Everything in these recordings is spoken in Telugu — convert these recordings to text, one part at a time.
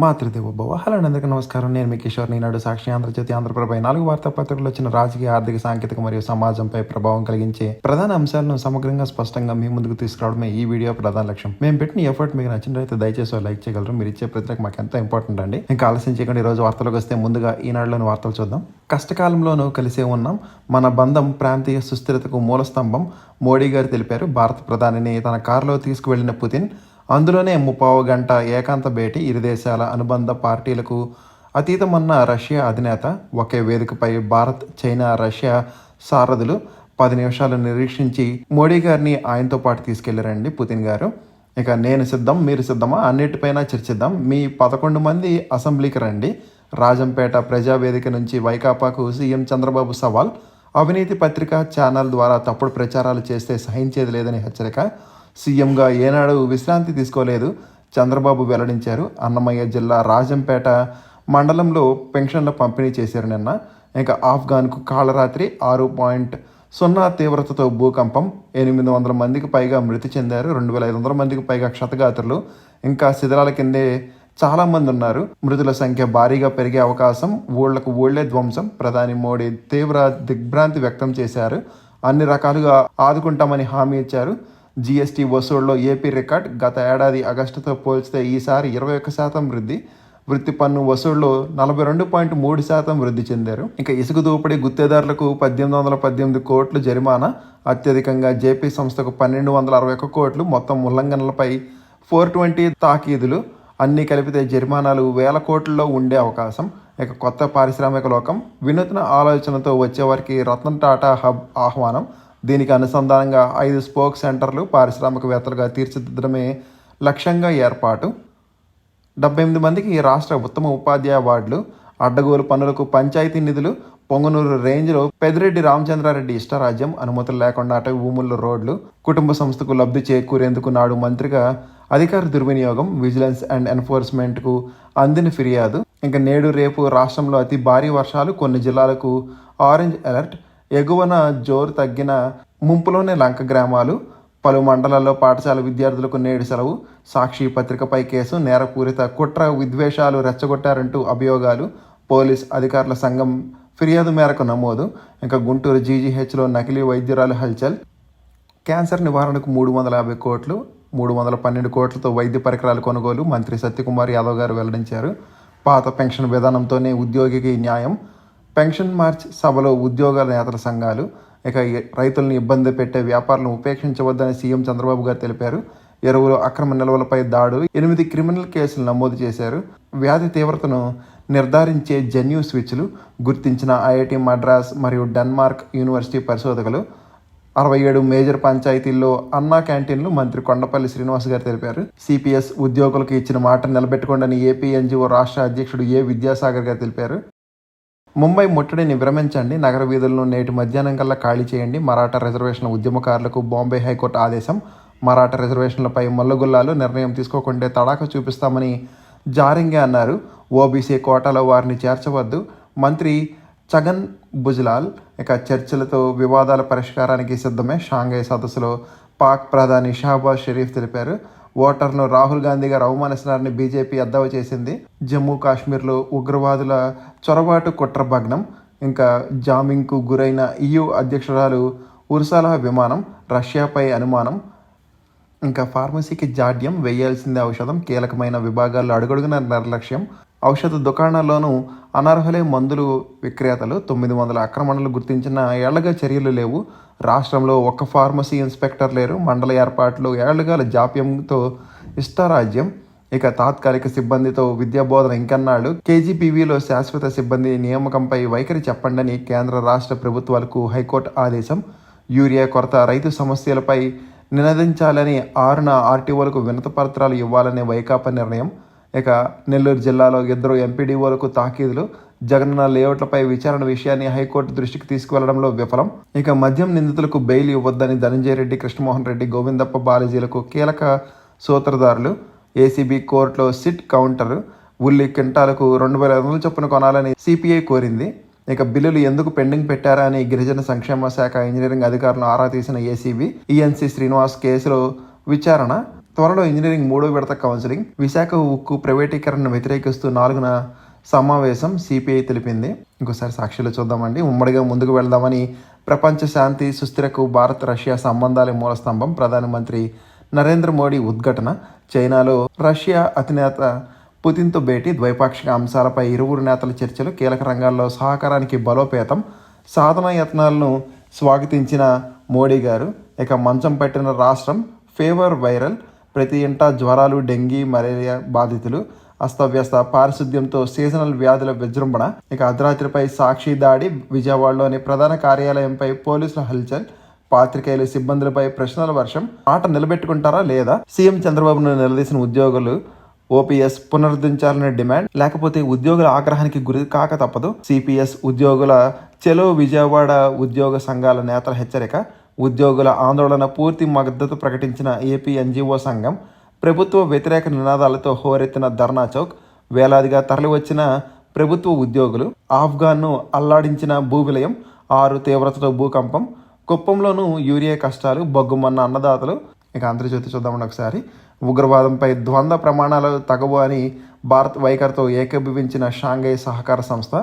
మాతృదేవోభవ. హలో అందరికీ నమస్కారం. నేను మీ కిషోర్. ఈనాడు సాక్షి, ఆంధ్రజ్యోతి, ఆంధ్రప్రభ 4 వార్తాపత్రికలు వచ్చిన రాజకీయ, ఆర్థిక, సాంకేతిక మరియు సమాజంపై ప్రభావం కలిగించే ప్రధాన అంశాలను సమగ్రంగా, స్పష్టంగా మీ ముందుకు తీసుకురావడమే ఈ వీడియో ప్రధాన లక్ష్యం. మేము పెట్టిన ఎఫర్ట్ మీకు నచ్చినట్లయితే దయచేసి లైక్ చేయగలరు. మీరు ఇచ్చే ప్రతికి మాకు ఎంతో ఇంపార్టెంట్ అండి. ఇంకా ఆలస్యం చేయకుండా ఈరోజు వార్తలకు వస్తే ముందుగా ఈనాడులోని వార్తలు చూద్దాం. కష్టకాలంలోనూ కలిసే ఉన్నాం. మన బంధం ప్రాంతీయ సుస్థిరతకు మూలస్తంభం మోడీ గారు తెలిపారు. భారత ప్రధానిని తన కారులో తీసుకువెళ్లిన పుతిన్ అందులోనే 30 గంట ఏకాంత భేటీ. ఇరు దేశాల అనుబంధ పార్టీలకు అతీతమన్న రష్యా అధినేత. ఒకే వేదికపై భారత్, చైనా, రష్యా సారథులు 10 నిమిషాలు నిరీక్షించి మోడీ గారిని ఆయనతో పాటు తీసుకెళ్లారండి పుతిన్ గారు. ఇక నేను సిద్ధం, మీరు సిద్ధమా, అన్నిటిపైన చర్చిద్దాం. మీ 11 మంది అసెంబ్లీకి రండి. రాజంపేట ప్రజావేదిక నుంచి వైకాపాకు సీఎం చంద్రబాబు సవాల్. అవినీతి పత్రిక, ఛానల్ ద్వారా తప్పుడు ప్రచారాలు చేస్తే సహించేది లేదని హెచ్చరిక. సీఎంగా ఏనాడు విశ్రాంతి తీసుకోలేదు చంద్రబాబు వెల్లడించారు. అన్నమయ్య జిల్లా రాజంపేట మండలంలో పెన్షన్ల పంపిణీ చేశారు నిన్న. ఇంకా ఆఫ్ఘన్కు కాళరాత్రి 6.0 తీవ్రతతో భూకంపం. 800 మందికి పైగా మృతి చెందారు. 2500 మందికి పైగా క్షతగాత్రులు. ఇంకా శిథిలాల కిందే చాలామంది ఉన్నారు. మృతుల సంఖ్య భారీగా పెరిగే అవకాశం. ఊళ్లకు ఊళ్లే ధ్వంసం. ప్రధాని మోడీ తీవ్ర దిగ్భ్రాంతి వ్యక్తం చేశారు. అన్ని రకాలుగా ఆదుకుంటామని హామీ ఇచ్చారు. జీఎస్టీ వసూళ్లో ఏపీ రికార్డ్. గత ఏడాది ఆగస్టుతో పోల్చితే ఈసారి 21% వృద్ధి. వృత్తి పన్ను వసూళ్లో 42.3% వృద్ధి చెందారు. ఇంకా ఇసుక దోపిడీ గుత్తేదారులకు 1818 కోట్లు జరిమానా. అత్యధికంగా జేపీ సంస్థకు 1261 కోట్లు. మొత్తం ఉల్లంఘనలపై 420 తాకీదులు. అన్నీ కలిపితే జరిమానాలు 1000 కోట్లలో ఉండే అవకాశం. ఇక కొత్త పారిశ్రామిక లోకం. వినూత్న ఆలోచనతో వచ్చేవారికి రతన్ టాటా హబ్ ఆహ్వానం. దీనికి అనుసంధానంగా 5 స్పోక్ సెంటర్లు పారిశ్రామికవేత్తలుగా తీర్చిదిద్దడమే లక్ష్యంగా ఏర్పాటు. 78 మందికి రాష్ట్ర ఉత్తమ ఉపాధ్యాయ అవార్డులు. అడ్డగోలు పనులకు పంచాయతీ నిధులు. పొంగనూరు రేంజ్లో పెద్దిరెడ్డి రామచంద్రారెడ్డి ఇష్టరాజ్యం. అనుమతులు లేకుండా అటవీ భూముల్లో రోడ్లు. కుటుంబ సంస్థకు లబ్ధి చేకూరేందుకు నాడు మంత్రిగా అధికార దుర్వినియోగం. విజిలెన్స్ అండ్ ఎన్ఫోర్స్మెంట్కు అందిన ఫిర్యాదు. ఇంకా నేడు రేపు రాష్ట్రంలో అతి భారీ వర్షాలు. కొన్ని జిల్లాలకు ఆరెంజ్ అలర్ట్. ఎగువన జోరు తగ్గిన ముంపులోనే లంక గ్రామాలు. పలు మండలాల్లో పాఠశాల విద్యార్థులకు నేడు సెలవు. సాక్షి పత్రికపై కేసు. నేరపూరిత కుట్ర, విద్వేషాలు రెచ్చగొట్టారంటూ అభియోగాలు. పోలీస్ అధికారుల సంఘం ఫిర్యాదు మేరకు నమోదు. ఇంకా గుంటూరు జీజీహెచ్లో నకిలీ వైద్యురాలు హల్చల్. క్యాన్సర్ నివారణకు 350 కోట్లు. 312 కోట్లతో వైద్య పరికరాలు కొనుగోలు. మంత్రి సత్యకుమార్ యాదవ్ గారు వెల్లడించారు. పాత పెన్షన్ విధానంతోనే ఉద్యోగికి న్యాయం. పెన్షన్ మార్చ్ సభలో ఉద్యోగాల నేతల సంఘాలు. ఇక రైతులను ఇబ్బంది పెట్టే వ్యాపారులను ఉపేక్షించవద్దని సీఎం చంద్రబాబు గారు తెలిపారు. ఎరువులు అక్రమ నిల్వలపై దాడులు. 8 క్రిమినల్ కేసులు నమోదు చేశారు. వ్యాధి తీవ్రతను నిర్ధారించే జన్యు స్విచ్లు గుర్తించిన ఐఐటి మద్రాస్ మరియు డెన్మార్క్ యూనివర్సిటీ పరిశోధకులు. 67 మేజర్ పంచాయతీల్లో అన్నా క్యాంటీన్లు. మంత్రి కొండపల్లి శ్రీనివాస్ గారు తెలిపారు. సిపిఎస్ ఉద్యోగులకు ఇచ్చిన మాట నిలబెట్టుకోండి ఏపీ ఎన్జిఓ రాష్ట్ర అధ్యక్షుడు ఏ విద్యాసాగర్ గారు తెలిపారు. ముంబై ముట్టడిని విరమించండి. నగర వీధులను నేటి మధ్యాహ్నం కల్లా ఖాళీ చేయండి. మరాఠా రిజర్వేషన్ల ఉద్యమకారులకు బాంబే హైకోర్టు ఆదేశం. మరాఠా రిజర్వేషన్లపై మల్లగుల్లాలు. నిర్ణయం తీసుకోకుంటే తడాక చూపిస్తామని జారింగే అన్నారు. ఓబీసీ కోటాలో వారిని చేర్చవద్దు. మంత్రి ఛగన్ భుజ్లాల్. ఇక చర్చలతో వివాదాల పరిష్కారానికి సిద్ధమే. షాంఘై సదస్సులో పాక్ ప్రధాని షహబాజ్ షరీఫ్ తెలిపారు. ఓటర్ను రాహుల్ గాంధీ గారు అవమానిస్తున్నారని బీజేపీ ఎద్దావా చేసింది. జమ్మూ కాశ్మీర్లో ఉగ్రవాదుల చొరబాటు కుట్ర భగ్నం. ఇంకా జామింగ్కు గురైన EU అధ్యక్షురాలు ఉర్సలా విమానం. రష్యాపై అనుమానం. ఇంకా ఫార్మసీకి జాడ్యం. వేయాల్సిందే ఔషధం. కీలకమైన విభాగాల్లో అడుగడుగున నిర్లక్ష్యం. ఔషధ దుకాణాల్లోనూ అనర్హులే మందులు విక్రేతలు. 900 ఆక్రమణలు గుర్తించిన ఏళ్లగా చర్యలు లేవు. రాష్ట్రంలో ఒక్క ఫార్మసీ ఇన్స్పెక్టర్ లేరు. మండల ఏర్పాట్లు ఏళ్లుగాల జాప్యంతో ఇష్టారాజ్యం. ఇక తాత్కాలిక సిబ్బందితో విద్యాబోధన ఇంకన్నాడు. కేజీపీవీలో శాశ్వత సిబ్బంది నియామకంపై వైఖరి చెప్పండని కేంద్ర రాష్ట్ర ప్రభుత్వాలకు హైకోర్టు ఆదేశం. యూరియా కొరత, రైతు సమస్యలపై నినదించాలని 6న ఆర్టీఓలకు వినతి పత్రాలు ఇవ్వాలనే వైకాపా నిర్ణయం. ఇక నెల్లూరు జిల్లాలో 2 ఎంపీడీఓలకు తాకీదులు. జగనన్న లేఅవుట్లపై విచారణ విషయాన్ని హైకోర్టు దృష్టికి తీసుకువెళ్లడంలో విఫలం. ఇక మద్యం నిందితులకు బెయిల్ ఇవ్వొద్దని ధనంజయ రెడ్డి, కృష్ణమోహన్ రెడ్డి, గోవిందప్ప బాలాజీలకు కీలక సూత్రధారులు. ఏసీబీ కోర్టులో సిట్ కౌంటర్. ఉల్లి క్వింటాలకు 2500 చొప్పున కొనాలని సిపిఐ కోరింది. ఇక బిల్లులు ఎందుకు పెండింగ్ పెట్టారా అని గిరిజన సంక్షేమ శాఖ ఇంజనీరింగ్ అధికారులను ఆరా తీసిన ఏసీబీ. ఈఎన్సీ శ్రీనివాస్ కేసులో విచారణ. త్వరలో ఇంజనీరింగ్ 3వ విడత కౌన్సిలింగ్. విశాఖ ఉక్కు ప్రైవేటీకరణను వ్యతిరేకిస్తూ 4న సమావేశం సిపిఐ తెలిపింది. ఇంకోసారి సాక్షులు చూద్దామండి. ఉమ్మడిగా ముందుకు వెళ్దామని ప్రపంచ శాంతి సుస్థిరకు భారత్ రష్యా సంబంధాలే మూలస్తంభం. ప్రధానమంత్రి నరేంద్ర మోడీ ఉద్ఘాటన. చైనాలో రష్యా అధినేత పుతిన్తో భేటీ. ద్వైపాక్షిక అంశాలపై ఇరువురు నేతల చర్చలు. కీలక రంగాల్లో సహకారానికి బలోపేతం. సాధన యత్నాలను స్వాగతించిన మోడీ గారు. ఇక మంచం పట్టిన రాష్ట్రం. Fever viral. ప్రతి ఇంటా జ్వరాలు, డెంగీ, మలేరియా బాధితులు. అస్తవ్యస్త పారిశుద్ధ్యంతో సీజనల్ వ్యాధుల విజృంభణ. ఇక అర్ధరాత్రిపై సాక్షి దాడి. విజయవాడలోని ప్రధాన కార్యాలయంపై పోలీసుల హల్చల్. పాత్రికేయులు, సిబ్బందులపై ప్రశ్నల వర్షం. మాట నిలబెట్టుకుంటారా లేదా? సీఎం చంద్రబాబును నిలదీసిన ఉద్యోగులు. ఓపీఎస్ పునరుద్ధరించాలనే డిమాండ్. లేకపోతే ఉద్యోగుల ఆగ్రహానికి గురి కాక తప్పదు. సిపిఎస్ ఉద్యోగుల చెలో విజయవాడ. ఉద్యోగ సంఘాల నేతల హెచ్చరిక. ఉద్యోగుల ఆందోళన పూర్తి మద్దతు ప్రకటించిన ఏపీ ఎన్జిఓ సంఘం. ప్రభుత్వ వ్యతిరేక నినాదాలతో హోరెత్తిన ధర్నా చౌక్. వేలాదిగా తరలివచ్చిన ప్రభుత్వ ఉద్యోగులు. ఆఫ్ఘన్ను అల్లాడించిన భూ విలయం. 6 తీవ్రతతో భూకంపం. కుప్పంలోనూ యూరియా కష్టాలు. బొగ్గుమన్న అన్నదాతలు. ఇక ఆంధ్రజ్యోతి చూద్దామండి ఒకసారి. ఉగ్రవాదంపై ద్వంద్వ ప్రమాణాలు తగవు అని భారత్ వైఖరితో ఏకీభవించిన షాంఘై సహకార సంస్థ.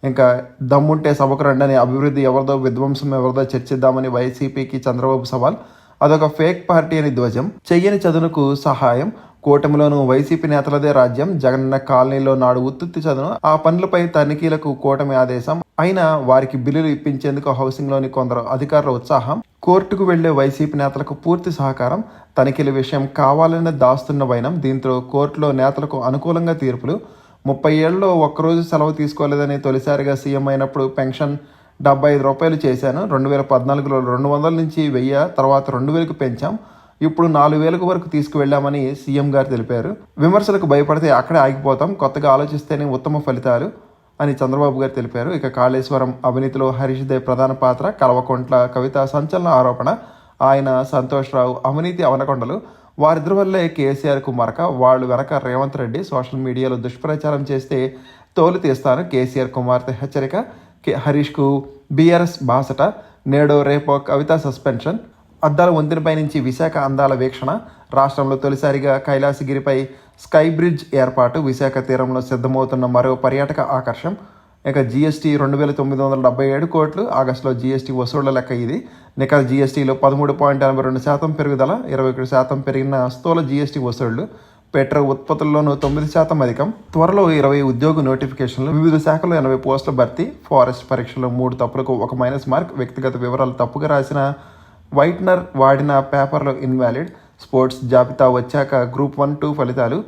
ఇంకా దమ్ముంటే సభకు రండని అభివృద్ధి ఎవరిదో, విధ్వంసం ఎవరిదో చర్చిద్దామని వైసీపీకి చంద్రబాబు సవాల్. అదొక ఫేక్ పార్టీ అని ధ్వజం. చెయ్యని చదువుకు సహాయం. కూటమిలోనూ వైసీపీ నేతలదే రాజ్యం. జగనన్న కాలనీలో నాడు ఉత్తుత్తి చదును. ఆ పనులపై తనిఖీలకు కూటమి ఆదేశం. అయినా వారికి బిల్లులు ఇప్పించేందుకు హౌసింగ్లోని కొందరు అధికారుల ఉత్సాహం. కోర్టుకు వెళ్లే వైసీపీ నేతలకు పూర్తి సహకారం. తనిఖీల విషయం కావాలని దాస్తున్న వైనం. దీంతో కోర్టులో నేతలకు అనుకూలంగా తీర్పులు. 30 ఏళ్లలో ఒక్కరోజు సెలవు తీసుకోలేదని తొలిసారిగా సీఎం అయినప్పుడు పెన్షన్ 75 రూపాయలు చేశాను. 2014లో 200 నుంచి 1000, తర్వాత 2000కు పెంచాం. ఇప్పుడు 4000 వరకు తీసుకువెళ్లామని సీఎం గారు తెలిపారు. విమర్శలకు భయపడితే అక్కడే ఆగిపోతాం. కొత్తగా ఆలోచిస్తేనే ఉత్తమ ఫలితాలు అని చంద్రబాబు గారు తెలిపారు. ఇక కాళేశ్వరం అవినీతిలో హరీష్ దేవ్ ప్రధాన పాత్ర. కల్వకుంట్ల కవిత సంచలన ఆరోపణ. ఆయన, సంతోష్ రావు అవినీతి అవనకొండలు. వారిద్దరి వల్లే కేసీఆర్కు మరక. వాళ్ళు వెనక రేవంత్ రెడ్డి. సోషల్ మీడియాలో దుష్ప్రచారం చేస్తే తోలు తీస్తాను. కేసీఆర్ కుమార్తె హెచ్చరిక. హరీష్కు బీఆర్ఎస్ బాసట. నేడో రేపో కవిత సస్పెన్షన్. అద్దాల వంతెనపై నుంచి విశాఖ అందాల వీక్షణ. రాష్ట్రంలో తొలిసారిగా కైలాసగిరిపై స్కై బ్రిడ్జ్ ఏర్పాటు. విశాఖ తీరంలో సిద్ధమవుతున్న మరో పర్యాటక ఆకర్షణ. ఇక జీఎస్టీ 2977 కోట్లు. ఆగస్టులో జీఎస్టీ వసూళ్ల లెక్క ఇది. నికర జీఎస్టీలో 13.82% పెరుగుదల. 21% పెరిగిన స్థూల జీఎస్టీ వసూళ్లు. పెట్రోల్ ఉత్పత్తుల్లోనూ 9% అధికం. త్వరలో 20 ఉద్యోగ నోటిఫికేషన్లు. వివిధ శాఖల్లో 80 పోస్టుల భర్తీ. ఫారెస్ట్ పరీక్షలో 3 తప్పులకు 1 మైనస్ మార్క్. వ్యక్తిగత వివరాలు తప్పుగా రాసిన వైట్నర్ వాడిన పేపర్లో ఇన్వాలిడ్. స్పోర్ట్స్ జాబితా వచ్చాక గ్రూప్ 1, 2 ఫలితాలు.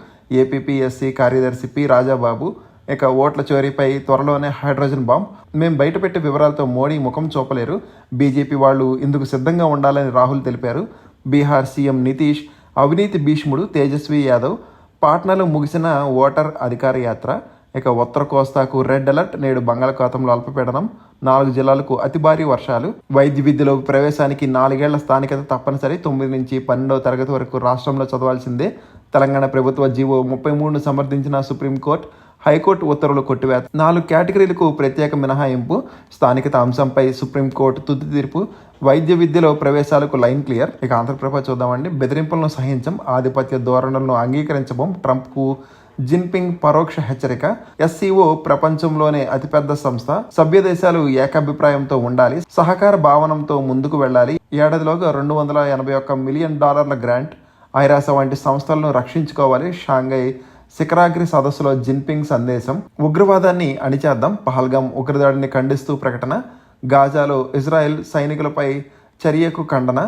ఏపీపీఎస్సీ కార్యదర్శి పి రాజాబాబు. ఇక ఓట్ల చోరీపై త్వరలోనే హైడ్రోజన్ బాంబ్. మేము బయటపెట్టే వివరాలతో మోడీ ముఖం చూపలేరు. బీజేపీ వాళ్ళు ఇందుకు సిద్ధంగా ఉండాలని రాహుల్ తెలిపారు. బీహార్ సీఎం నితీష్ అవినీతి భీష్ముడు. తేజస్వి యాదవ్. పాట్నాలో ముగిసిన ఓటర్ అధికార యాత్ర. ఇక ఉత్తర కోస్తాకు రెడ్ అలర్ట్. నేడు బంగాళాఖాతంలో అల్పపీడనం. 4 జిల్లాలకు అతి భారీ వర్షాలు. వైద్య విద్యలో ప్రవేశానికి 4 ఏళ్ల స్థానికత తప్పనిసరి. 9 నుంచి 12వ తరగతి వరకు రాష్ట్రంలో చదవాల్సిందే. తెలంగాణ ప్రభుత్వ జీవో 33ను సమర్థించిన సుప్రీంకోర్టు. హైకోర్టు ఉత్తర్వులు కొట్టివేత. 4 కేటగిరీలకు ప్రత్యేక మినహాయింపు. స్థానికత అంశంపై సుప్రీంకోర్టు తుది తీర్పు. వైద్య విద్యలో ప్రవేశాలకు లైన్ క్లియర్. ఇక ఆంధ్రప్రభ చూద్దామండి. బెదిరింపులను సహించం. ఆధిపత్య ధోరణులను అంగీకరించబోం. ట్రంప్కు జిన్పింగ్ పరోక్ష హెచ్చరిక. ఎస్సీఓ ప్రపంచంలోనే అతిపెద్ద సంస్థ. సభ్య దేశాలు ఏకాభిప్రాయంతో ఉండాలి. సహకార భావనంతో ముందుకు వెళ్లాలి. ఏడాదిలోగా $281 మిలియన్ గ్రాంట్. ఐరాస వంటి సంస్థలను రక్షించుకోవాలి. షాంఘై శిఖరాగ్రి సదస్సులో జిన్పింగ్ సందేశం. ఉగ్రవాదాన్ని అణిచేద్దాం. పహల్గాం ఉగ్రదాడిని ఖండిస్తూ ప్రకటన. గాజాలో ఇజ్రాయెల్ సైనికులపై చర్యకు ఖండన.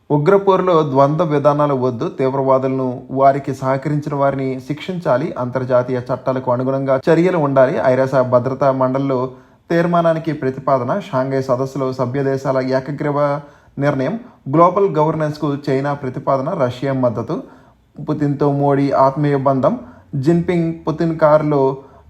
ఉగ్రపోరులో ద్వంద్వ విధానాలు వద్దు. తీవ్రవాదులను, వారికి సహకరించిన వారిని శిక్షించాలి. అంతర్జాతీయ చట్టాలకు అనుగుణంగా చర్యలు ఉండాలి. ఐరాస భద్రతా మండలిలో తీర్మానానికి ప్రతిపాదన. షాంఘై సదస్సులో సభ్య దేశాల ఏకగ్రీవ నిర్ణయం. గ్లోబల్ గవర్నెన్స్కు చైనా ప్రతిపాదన. రష్యా మద్దతు. పుతిన్తో మోడీ ఆత్మీయ బంధం. జిన్పింగ్ పుతిన్ కారులో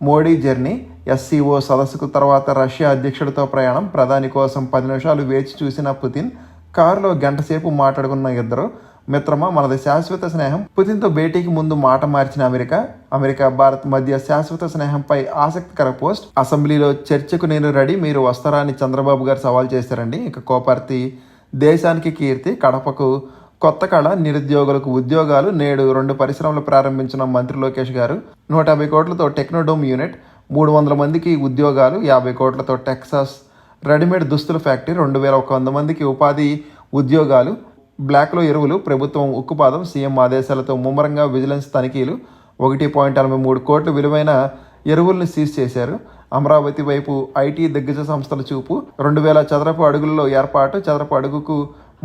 మోడీ జర్నీ. ఎస్సీఓ సదస్సుకు తర్వాత రష్యా అధ్యక్షుడితో ప్రయాణం. ప్రధాని కోసం 10 నిమిషాలు వేచి చూసిన పుతిన్. కారులో గంట సేపు మాట్లాడుకున్న ఇద్దరు. మిత్రమా, మనది శాశ్వత స్నేహం. పుతిన్తో భేటీకి ముందు మాట మార్చిన అమెరికా భారత్ మధ్య శాశ్వత స్నేహంపై ఆసక్తికర పోస్ట్. అసెంబ్లీలో చర్చకు నేను రెడీ, మీరు వస్తారా అని చంద్రబాబు గారు సవాల్ చేశారండి. ఇక కోపర్తి దేశానికి కీర్తి. కడపకు కొత్త కళ, నిరుద్యోగులకు ఉద్యోగాలు, నేడు 2 పరిశ్రమలు ప్రారంభించిన మంత్రి లోకేష్ గారు. 150 కోట్లతో టెక్నోడోమ్ యూనిట్, 300 మందికి ఉద్యోగాలు, 50 కోట్లతో టెక్సాస్ రెడీమేడ్ దుస్తుల ఫ్యాక్టరీ, 2100 మందికి ఉపాధి ఉద్యోగాలు. బ్లాక్లో ఎరువులు, ప్రభుత్వం ఉక్కుపాదం, సీఎం ఆదేశాలతో ముమ్మరంగా విజిలెన్స్ తనిఖీలు. 1.83 కోట్ల విలువైన ఎరువులను సీజ్ చేశారు. అమరావతి వైపు ఐటీ దిగ్గజ సంస్థల చూపు. 2000 చదరపు అడుగుల్లో ఏర్పాటు, చదరపు అడుగుకు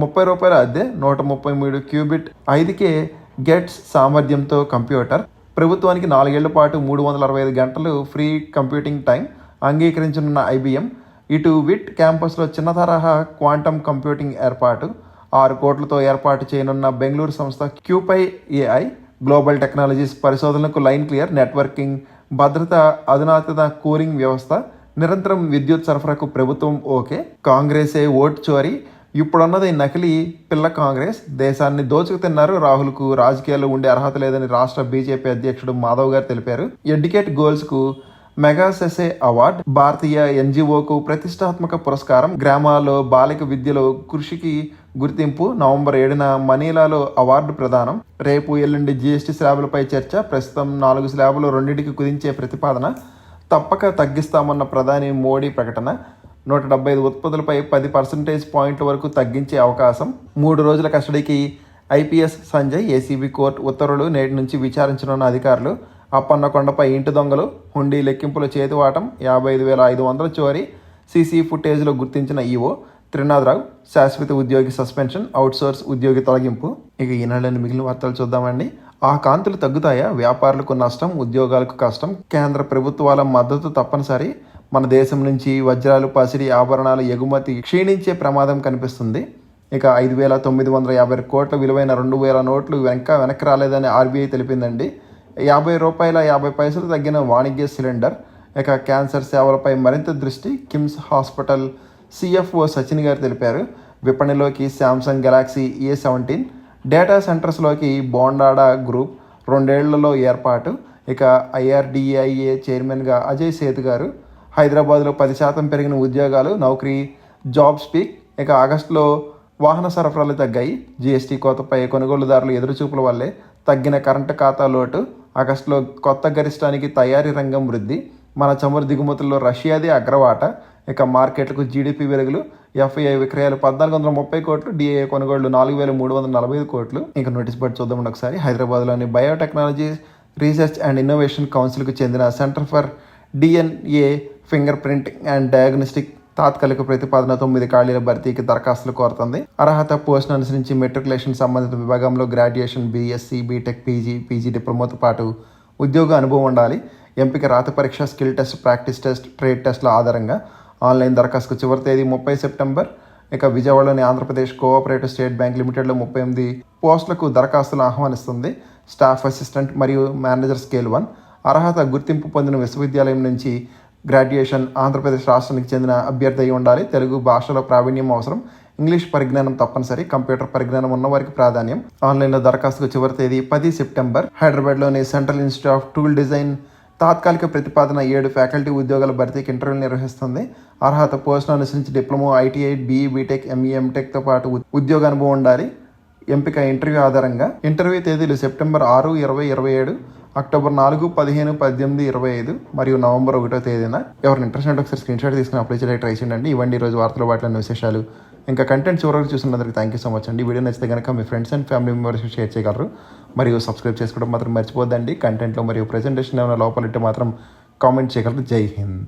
₹30 అద్దె, 133 క్యూబిట్ 5K గెట్స్ సామర్థ్యంతో కంప్యూటర్. ప్రభుత్వానికి 4 ఏళ్ల పాటు 365 గంటలు ఫ్రీ కంప్యూటింగ్ టైం అంగీకరించనున్న ఐబీఎం. ఇటు విట్ క్యాంపస్లో చిన్న తరహా క్వాంటమ్ కంప్యూటింగ్ ఏర్పాటు. 6 కోట్లతో ఏర్పాటు చేయనున్న బెంగళూరు సంస్థ క్యూపై ఏఐ. గ్లోబల్ టెక్నాలజీస్ పరిశోధనలకు లైన్ క్లియర్, నెట్వర్కింగ్, భద్రత, అధునాతన కూలింగ్ వ్యవస్థ. నిరంతరం విద్యుత్ సరఫరాకు ప్రభుత్వం ఓకే. కాంగ్రెసే ఓటు చోరీ. ఇప్పుడున్నది నకిలీ పిల్ల కాంగ్రెస్. దేశాన్ని దోచుకు తిన్నారు. రాహుల్కు రాజకీయాల్లో ఉండే అర్హత లేదని రాష్ట్ర బీజేపీ అధ్యక్షుడు మాధవ్ గారు తెలిపారు. ఎడ్యుకేట్ గోల్స్కు మెగా సెసే అవార్డు. భారతీయ ఎన్జిఓకు ప్రతిష్టాత్మక పురస్కారం. గ్రామాల్లో బాలిక విద్యలో కృషికి గుర్తింపు. నవంబర్ 7న మనీలాలో అవార్డు ప్రదానం. రేపు ఎల్లుండి జీఎస్టీ స్లాబులపై చర్చ. ప్రస్తుతం 4 స్లాబులు 2కి కుదించే ప్రతిపాదన. తప్పక తగ్గిస్తామన్న ప్రధాని మోడీ ప్రకటన. 175 ఉత్పత్తులపై 10% పాయింట్ల వరకు తగ్గించే అవకాశం. 3 రోజుల కస్టడీకి ఐపీఎస్ సంజయ్. ఏసీబీ కోర్టు ఉత్తర్వులు. నేటి నుంచి విచారించనున్న అధికారులు. అప్పన్నకొండపై ఇంటి దొంగలు, హుండీ లెక్కింపుల చేతివాటం, 55,500 చోరీ. సీసీ ఫుటేజ్లో గుర్తించిన ఈవో. త్రినాథరావు శాశ్వత ఉద్యోగి సస్పెన్షన్, అవుట్సోర్స్ ఉద్యోగి తొలగింపు. ఇక ఈనాళ్ళని మిగిలిన వార్తలు చూద్దామండి. ఆ కాంతులు తగ్గుతాయా? వ్యాపారులకు నష్టం, ఉద్యోగాలకు కష్టం. కేంద్ర ప్రభుత్వాల మద్దతు తప్పనిసరి. మన దేశం నుంచి వజ్రాలు, పసిడి ఆభరణాల ఎగుమతి క్షీణించే ప్రమాదం కనిపిస్తుంది. ఇక 5,950 కోట్ల విలువైన 2,000 నోట్లు వెనక్కి రాలేదని ఆర్బీఐ తెలిపిందండి. ₹50.50 తగ్గిన వాణిజ్య సిలిండర్. ఇక క్యాన్సర్ సేవలపై మరింత దృష్టి. కిమ్స్ హాస్పిటల్ సిఎఫ్ఓ సచిన్ గారు తెలిపారు. విపణిలోకి శాంసంగ్ గెలాక్సీ A17. డేటా సెంటర్స్లోకి బోండాడా గ్రూప్ 2 ఏళ్లలో ఏర్పాటు. ఇక IRDAI చైర్మన్గా అజయ్ సేతు గారు. హైదరాబాద్లో 10% పెరిగిన ఉద్యోగాలు. నౌకరీ జాబ్ స్పీక్. ఇక ఆగస్టులో వాహన సరఫరాలు తగ్గాయి. జీఎస్టీ కోతపై కొనుగోలుదారులు ఎదురుచూపుల వల్లే తగ్గిన కరెంటు ఖాతా లోటు. ఆగస్టులో కొత్త గరిష్టానికి తయారీ రంగం వృద్ధి. మన చమురు దిగుమతుల్లో రష్యాది అగ్రవాట. ఇక మార్కెట్లకు జీడిపి వెలుగులు. ఎఫ్ఐఐ విక్రయాలు 1,430 కోట్లు. డిఏ కొనుగోళ్లు 4,345 కోట్లు. ఇక నోటీస్ బోర్డు చూద్దామండి ఒకసారి. హైదరాబాద్లోని బయోటెక్నాలజీ రీసెర్చ్ అండ్ ఇన్నోవేషన్ కౌన్సిల్కు చెందిన centre for DNA finger printing and diagnostic తాత్కాలిక ప్రతిపాదన 9 ఖాళీల భర్తీకి దరఖాస్తులు కోరుతుంది. అర్హత పోస్టును అనుసరించి మెట్రికులేషన్ సంబంధిత విభాగంలో గ్రాడ్యుయేషన్, బీఎస్సీ, బీటెక్, పీజీ డిప్లొమాతో పాటు ఉద్యోగ అనుభవం ఉండాలి. ఎంపిక రాత పరీక్ష, skill test, practice test, trade టెస్ట్ల ఆధారంగా. ఆన్లైన్ దరఖాస్తుకు చివరి తేదీ 30 సెప్టెంబర్. ఇక విజయవాడలోని ఆంధ్రప్రదేశ్ కోఆపరేటివ్ స్టేట్ బ్యాంక్ లిమిటెడ్లో 38 పోస్టులకు దరఖాస్తులు ఆహ్వానిస్తుంది. స్టాఫ్ అసిస్టెంట్ మరియు మేనేజర్ స్కేల్ 1. అర్హత గుర్తింపు పొందిన విశ్వవిద్యాలయం నుంచి గ్రాడ్యుయేషన్. ఆంధ్రప్రదేశ్ రాష్ట్రానికి చెందిన అభ్యర్థి అయి ఉండాలి. తెలుగు భాషలో ప్రావీణ్యం అవసరం. ఇంగ్లీష్ పరిజ్ఞానం తప్పనిసరి. కంప్యూటర్ పరిజ్ఞానం ఉన్నవారికి ప్రాధాన్యం. ఆన్లైన్లో దరఖాస్తుకు చివరి తేదీ 10 సెప్టెంబర్. హైదరాబాద్లోని central institute of tool design తాత్కాలిక ప్రతిపాదన 7 ఫ్యాకల్టీ ఉద్యోగాల భర్తీకి ఇంటర్వ్యూలు నిర్వహిస్తుంది. అర్హత పోస్టును అనుసరించి diploma, ITI, BE, BTech, ME, ఎంటెక్తో పాటు ఉద్యోగ అనుభవం ఉండాలి. ఎంపిక ఇంటర్వ్యూ ఆధారంగా. ఇంటర్వ్యూ తేదీలు సెప్టెంబర్ 6, 20, 27, అక్టోబర్ 4, 15, 18, 25 మరియు నవంబర్ 1వ తేదీన. ఎవరిని ఇంట్రెస్ట్ ఉంటే ఒకసారి స్క్రీన్ షాట్ తీసుకుని అప్లై చేయడానికి ట్రై చేయండి. ఇవ్వండి ఈరోజు వార్తలు, వాటిలోని విశేషాలు. ఇంకా కంటెంట్ చివరికి చూసినందుకు థ్యాంక్ యూ సో మచ్ అండి. వీడియో నచ్చితే కనుక మీ friends and family members share చేయగలరు. మరియు సబ్స్క్రైబ్ చేసుకోవడం మాత్రం మర్చిపోద్దండి. కంటెంట్లో మరియు ప్రెజెంటేషన్ ఏమైనా లోపలిట్టే మాత్రం కామెంట్ చేయగలరు. జై హింద్.